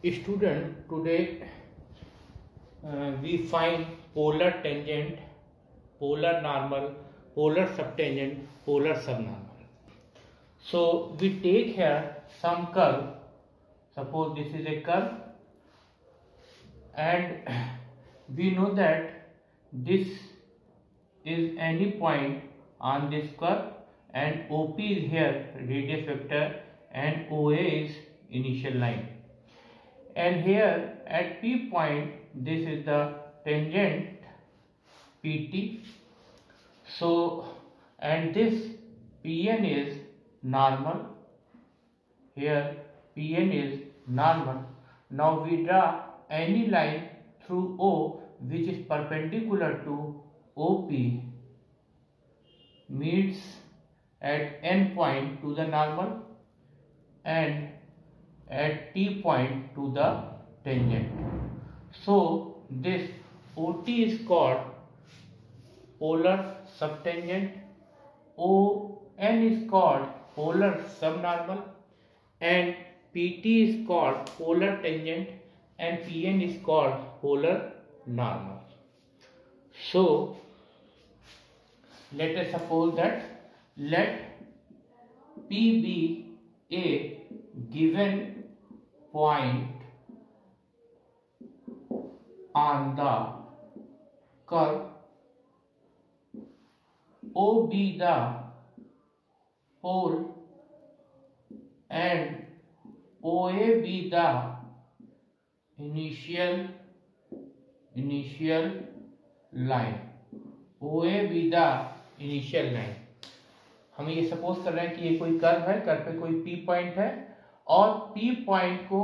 Student, today we find polar tangent, polar normal, polar subtangent, polar subnormal. So we take here some curve. Suppose this is a curve, and we know that this is any point on this curve, and OP is here radius vector, and OA is initial line. And here at P point, this is the tangent PT. So, and this PN is normal. Here PN is normal. Now we draw any line through O which is perpendicular to OP, meets at N point to the normal and at T point to the tangent. So this OT is called polar subtangent, ON is called polar subnormal, and PT is called polar tangent, and PN is called polar normal. So let us suppose that let P be a given point on the curve, O be the pole, and OA be the initial line. OA be the initial line. हम ये suppose कर रहे हैं कि ये कोई curve है, curve पे कोई P पॉइंट है और P पॉइंट को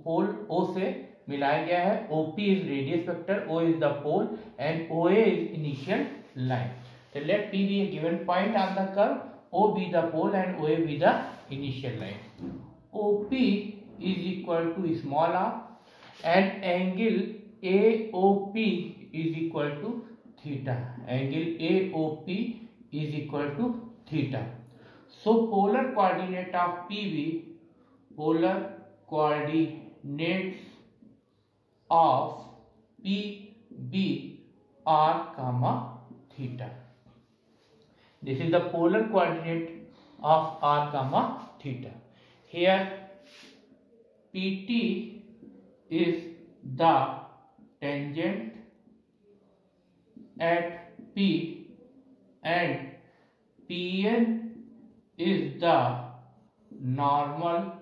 पोल O से मिलाया गया है. OP is radius vector, O is the pole, and OA is initial line. So let P be a given point on the curve, O be the pole, and OA be the initial line. OP is equal to small r, and angle AOP is equal to theta. Angle AOP is equal to theta. So polar coordinate of PV, polar coordinates of PB r comma theta. This is the polar coordinate of r comma theta. Here PT is the tangent at P, and PN is the normal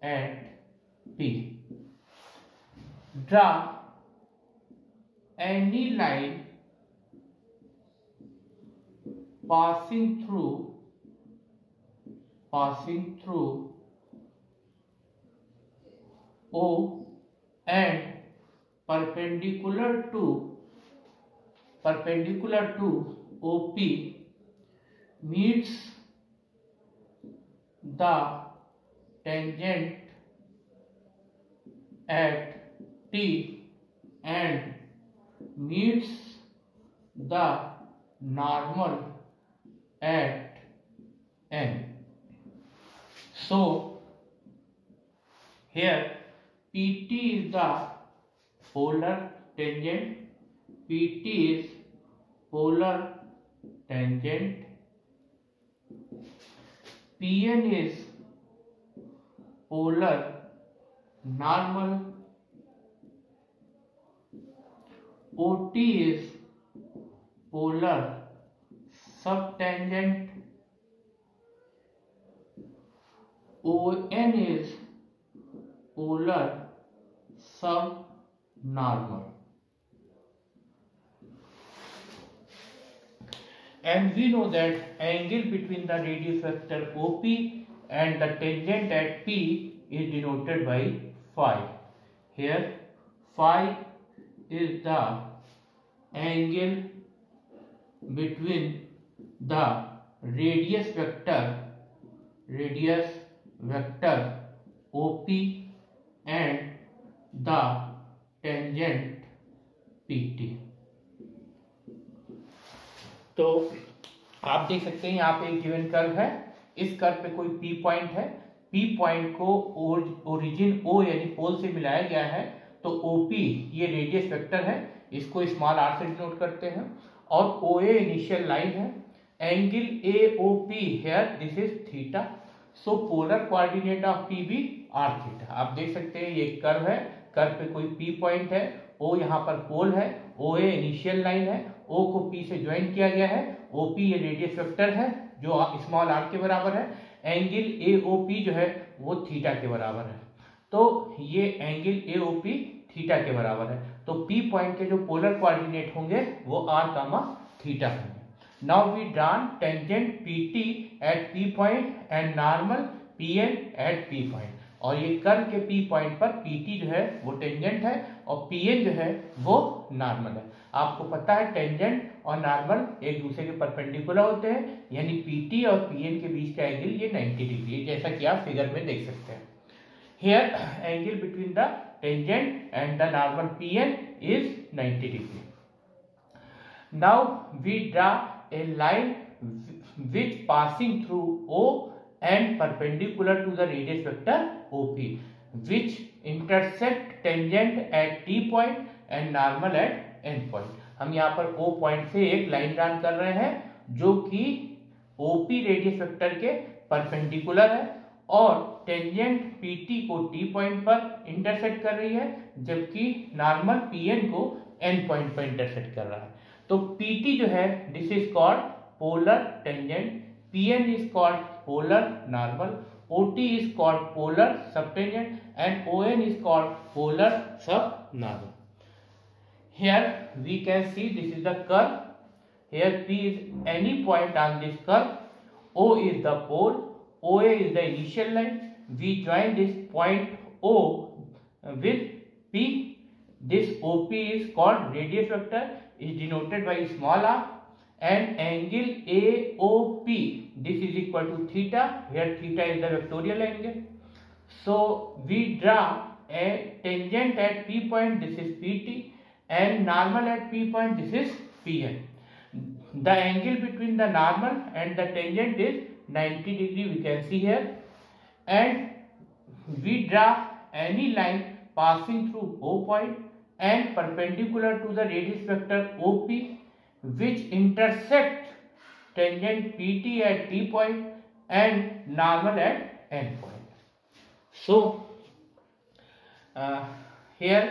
at P. Draw any line passing through O and perpendicular to OP, meets the tangent at T and meets the normal at N. So here PT is the polar tangent, PT is polar tangent, PN is polar normal, OT is polar subtangent, ON is polar subnormal. And we know that angle between the radius vector OP and the tangent at P is denoted by phi. Here phi is the angle between the radius vector OP and the tangent PT. तो आप देख सकते हैं यहाँ पे एक given curve है, इस कर्व पे कोई P पॉइंट है, P पॉइंट को ओरिजिन O यानी पोल से मिलाया गया है, तो OP ये रेडियस वेक्टर है, इसको स्मॉल r से डिनोट करते हैं, और OA इनिशियल लाइन है। Angle AOP here this is theta, so polar coordinate of P भी r थीटा। आप देख सकते हैं ये कर्व है, कर्व पे कोई P पॉइंट है, O यहाँ पर पोल है, OA इनिशियल लाइन है, O को P से ज्वाइन किया गया है, OP ये रेडियस वेक्टर है जो स्मॉल r के बराबर है, एंगल AOP जो है वो थीटा के बराबर है। तो ये एंगल AOP थीटा के बराबर है, तो P पॉइंट के जो पोलर कोऑर्डिनेट होंगे वो r कामा थीटा होंगे। Now we drawn tangent PT at P point and normal PN at P point, और ये कर्व के P पॉइंट पर PT जो है वो टेंजेंट है और PN जो है वो नॉर्मल है। आपको पता है टेंजेंट और नॉर्मल एक दूसरे के परपेंडिकुलर होते हैं, यानी PT और PN के बीच का एंगल ये 90 डिग्री है, जैसा कि आप फिगर में देख सकते हैं। Here angle between the tangent and the normal PN is 90 degree. Now we draw a line which passing through O and perpendicular to the radius vector OP, which intersect tangent at T point and normal at N point। हम यहाँ पर O point से एक line draw कर रहे हैं जो कि OP रेडियस वेक्टर के परपेंडिकुलर है और टेंजेंट PT को T पॉइंट पर इंटरसेक्ट कर रही है, जबकि नॉर्मल PN को N पॉइंट पर इंटरसेक्ट कर रहा है। तो PT जो है this is called polar tangent, PN is called polar normal, OT is called polar subtangent and ON is called polar subnormal. Here we can see this is the curve. Here P is any point on this curve. O is the pole, OA is the initial line. We join this point O with P. This OP is called radius vector, is denoted by small r, and angle AOP this is equal to theta. Here theta is the vectorial angle. So we draw a tangent at P point, this is PT, and normal at P point, this is PN. The angle between the normal and the tangent is 90 degree, we can see here, and we draw any line passing through O point and perpendicular to the radius vector OP, which intersect tangent PT at T point and normal at N point. So here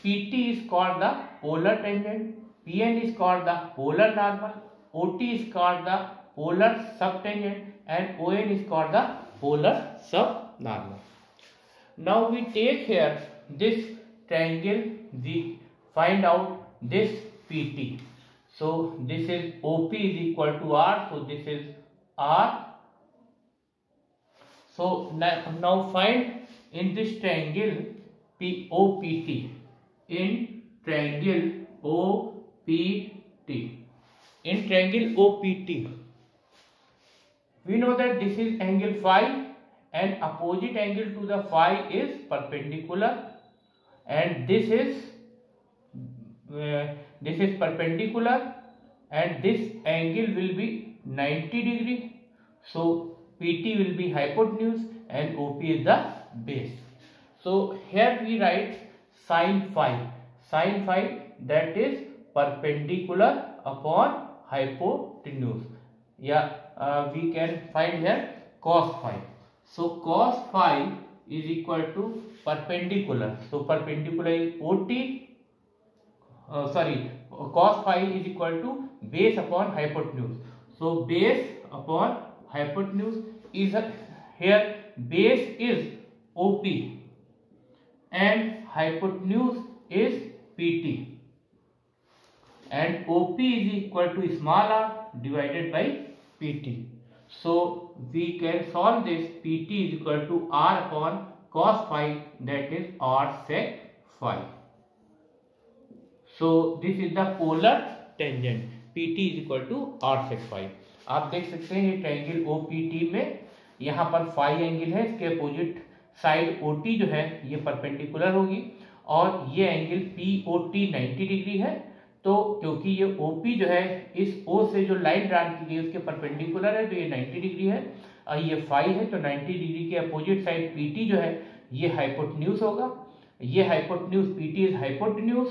PT is called the polar tangent, PN is called the polar normal, OT is called the polar subtangent, and ON is called the polar subnormal. Now we take here this triangle, we find out this PT. So this is OP is equal to R, so this is R. So now find in this triangle OPT, in triangle OPT, in triangle OPT we know that this is angle phi and opposite angle to the phi is perpendicular, and this is perpendicular and this angle will be 90 degree, so PT will be hypotenuse and OP is the base. So here we write sin phi that is perpendicular upon hypotenuse, we can find here cos phi. So cos phi is equal to perpendicular, so perpendicular is OT, cos phi is equal to base upon hypotenuse, so base upon hypotenuse is here base is OP and hypotenuse is PT, and OP is equal to small r divided by PT. So we can solve this. PT is equal to R upon cos phi, that is R sec phi. So this is the polar tangent, PT is equal to R sec phi. आप देख सकते हैं ये triangle OPT में यहाँ पर phi angle है, इसके अपोजिट साइड OT जो है ये परपेंडिकुलर होगी, और ये एंगल POT 90 डिग्री है। तो क्योंकि ये OP जो है इस O से जो लाइन ड्रॉ की गई उसके परपेंडिकुलर है, तो ये 90 डिग्री है। ये फाई है तो 90 डिग्री के अपोजिट साइड पीटी जो है ये हाइपोटेन्यूज होगा, ये hypotenuse PT is hypotenuse,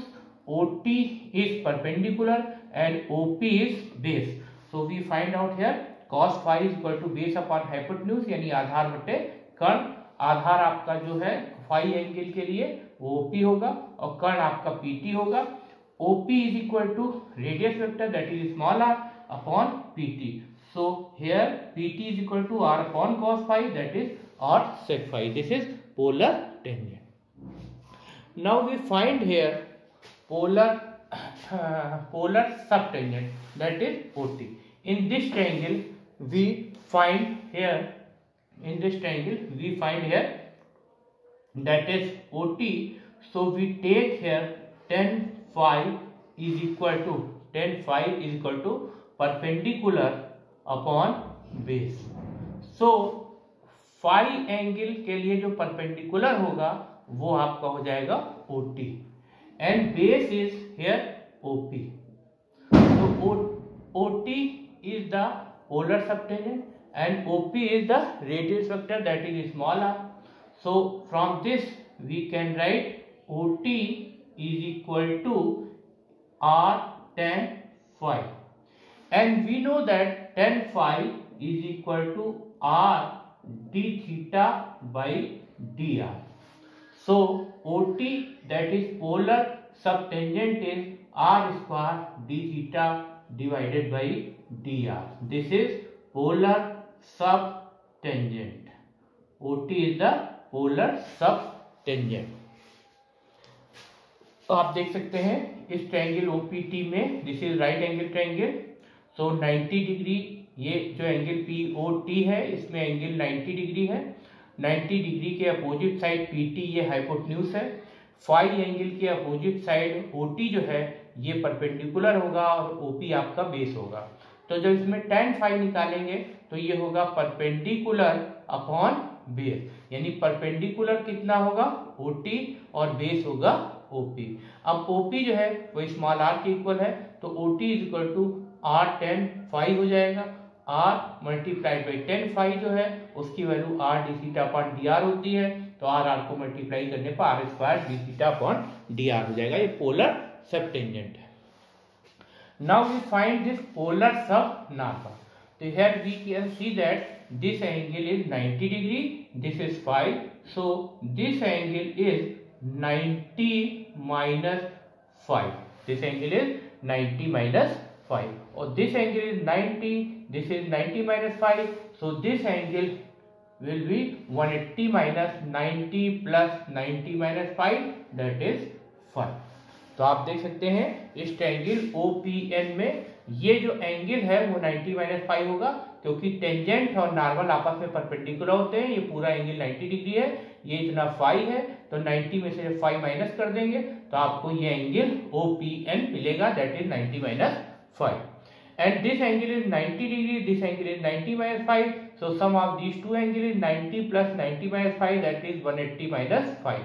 OT is perpendicular and OP is base. So we find out here cos phi is equal to base upon hypotenuse यानी आधार बटे कर्ण। आधार आपका जो है फाई एंगल के लिए वो ओपी होगा और कर्ण आपका पीटी होगा। OP is equal to radius vector that is small r upon PT. So here PT is equal to R upon cos phi, that is R sec phi. This is polar tangent. Now we find here polar subtangent, that is OT. In this triangle we find here that is OT. So we take here tan phi is equal to perpendicular upon base. So phi angle के लिए जो perpendicular होगा वो आपका हो जाएगा OT and base is here OP. तो OT is the polar subtangent and OP is the radius vector that is small r. So from this we can write OT is equal to r tan phi and we know that tan phi is equal to r d theta by dr. So OT, that is polar subtangent, is r square d theta divided by dr. This is polar subtangent. OT is the polar subtangent. तो आप देख सकते हैं इस triangle OPT में this is right angle triangle. So 90 degree ये जो angle POT है इसमें एंगल 90 डिग्री है। 90 डिग्री के अपोजिट साइड PT ये हाइपोटेन्यूज है। फाई एंगल के अपोजिट साइड OT जो है ये परपेंडिकुलर होगा और OP आपका बेस होगा। तो जब इसमें tan फाई निकालेंगे तो ये होगा परपेंडिकुलर अपॉन बेस, यानी परपेंडिकुलर कितना होगा OT और बेस होगा OP। अब OP जो है वो स्मॉल r के इक्वल है तो OT is equal to r tan phi हो जाएगा। r multiplied by tan phi जो है उसकी value r d theta upon dr होती है तो r को मल्टीप्लाई करने पर r square d theta upon dr हो जाएगा। ये पोलर सबटेंजेंट है। Now we find this polar sub normal. तो here we can see that this angle is 90 degree, this is phi, so this angle is 90 minus phi, this angle is 90 minus phi, or this angle is 90, this is 90 minus phi, so this angle will be 180 minus 90 plus 90 minus phi, that is phi। तो आप देख सकते हैं इस triangle OPN में ये जो angle है वो 90 माइनस फाइव होगा क्योंकि टेंजेंट और नॉर्मल आपस में परपेंडिकुलर होते हैं। ये पूरा एंगल 90 डिग्री है, ये इतना फाई है तो 90 में से 5 माइनस कर देंगे तो आपको ये एंगल OPN मिलेगा, that is 90 minus 5 and this angle is 90 degree, this angle is 90 minus 5, so sum of these two angle is 90 plus 90 minus 5, that is 180 minus 5।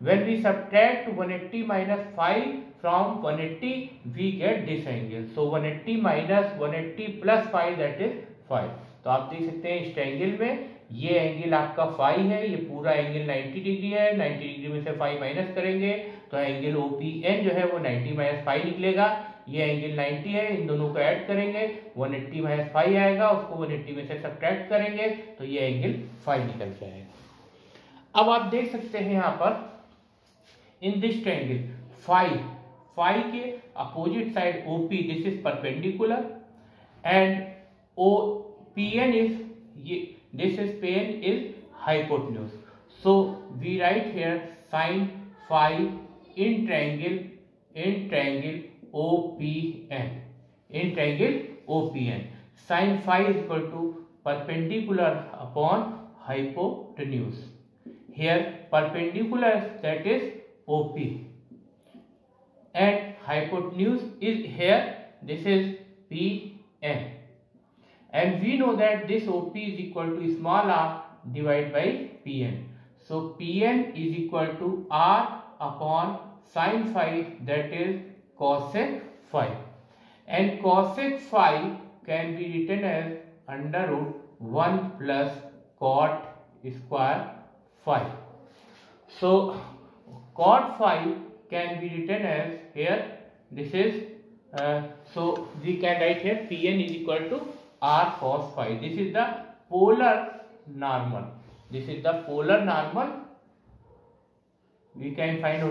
When we subtract 180 minus 5 from 180, we get this angle. So 180 minus 180 plus 5, that is 5. तो आप देख सकते हैं इस triangle में ये angle आपका phi है, ये पूरा एंगल 90 डिग्री है। 90 डिग्री में से 5 माइनस करेंगे तो एंगल OPN जो है वो 90 माइनस 5 निकलेगा। ये एंगल 90 है, इन दोनों को ऐड करेंगे 180 माइनस 5 आएगा, उसको 180 में से सब्ट्रैक्ट करेंगे तो ये एंगल 5 निकल जाएगा। अब आप देख सकते हैं यहाँ पर in this triangle phi के opposite side OP, this is perpendicular and PN is hypotenuse. So we write here sin phi in triangle OPN, sin phi is equal to perpendicular upon hypotenuse. Here perpendicular, that is OP, and hypotenuse is here, this is PN, and we know that this OP is equal to small r divided by PN. So PN is equal to r upon sin phi, that is cosec phi, and cosec phi can be written as under root 1 plus cot square phi. So cot phi can be written as here, this is so we can write here Pn is equal to r cos phi. This is the polar normal. This is the polar normal. We can find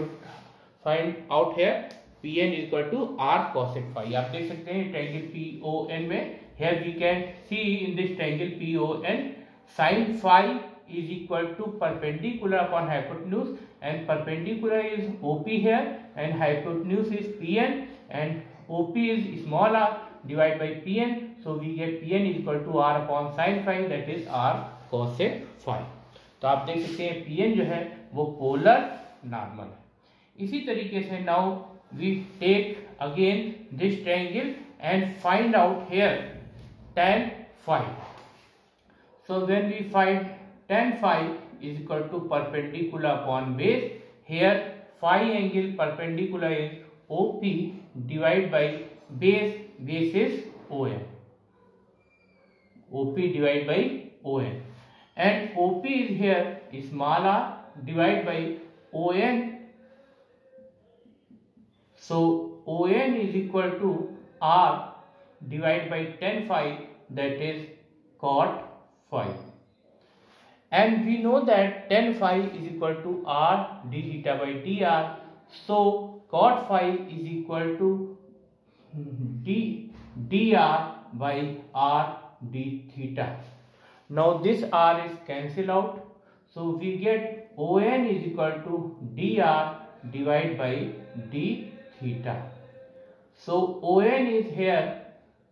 out here Pn is equal to r cosec phi. आप देख सकते हैं triangle PON में, here we can see in this triangle PON sin phi is equal to perpendicular upon hypotenuse, and perpendicular is OP here and hypotenuse is PN and OP is small r divided by PN, so we get Pn is equal to r upon sin phi, that is r cosec phi. तो आप देख सकते हैं Pn जो है वो polar normal है. इसी तरीके से now we take again this triangle and find out here tan phi. So when we find tan phi is equal to perpendicular upon base, here phi angle perpendicular is OP divided by base is ON. OP divided by ON, and OP is here small r divided by ON. So ON is equal to r divided by tan phi, that is cot phi. And we know that tan phi is equal to r d theta by dr. So cot phi is equal to dr by r d theta. Now this r is cancelled out, so we get ON is equal to dr divided by d theta. So ON is here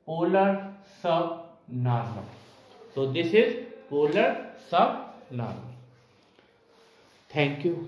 polar subnormal. So this is polar subnormal. Thank you.